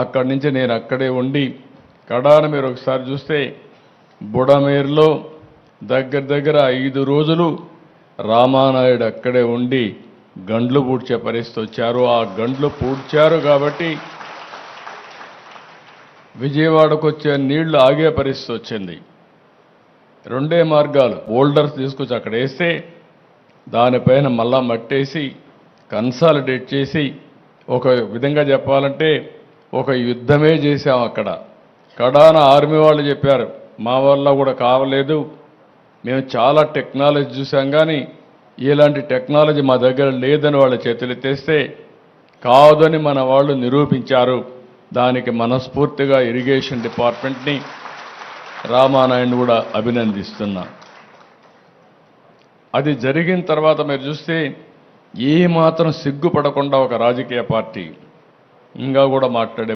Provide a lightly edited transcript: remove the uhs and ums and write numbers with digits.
అక్కడి నుంచి నేను అక్కడే ఉండి కడాన మీరు ఒకసారి చూస్తే బుడమేరులో దగ్గర 5 రోజులు రామానాయుడు అక్కడే ఉండి గండ్లు పూడ్చే పరిస్థితి వచ్చారు. ఆ గండ్లు పూడ్చారు కాబట్టి విజయవాడకు వచ్చే నీళ్లు ఆగే పరిస్థితి వచ్చింది. రెండే మార్గాలు, బోల్డర్స్ తీసుకొచ్చి అక్కడ వేస్తే దానిపైన మళ్ళా మట్టేసి కన్సాలిడేట్ చేసి ఒక విధంగా చెప్పాలంటే ఒక యుద్ధమే చేశాం. అక్కడ కడాన ఆర్మీ వాళ్ళు చెప్పారు మా వల్ల కూడా కావలేదు, మేము చాలా టెక్నాలజీ చూసాం కానీ ఇలాంటి టెక్నాలజీ మా దగ్గర లేదని వాళ్ళ చేతులు ఎత్తేస్తే కాదని మన వాళ్ళు నిరూపించారు. దానికి మనస్ఫూర్తిగా ఇరిగేషన్ డిపార్ట్మెంట్ని రామానాయుడు కూడా అభినందిస్తున్నా. అది జరిగిన తర్వాత మీరు చూస్తే ఏ మాత్రం సిగ్గుపడకుండా ఒక రాజకీయ పార్టీ ఇంకా కూడా మాట్లాడే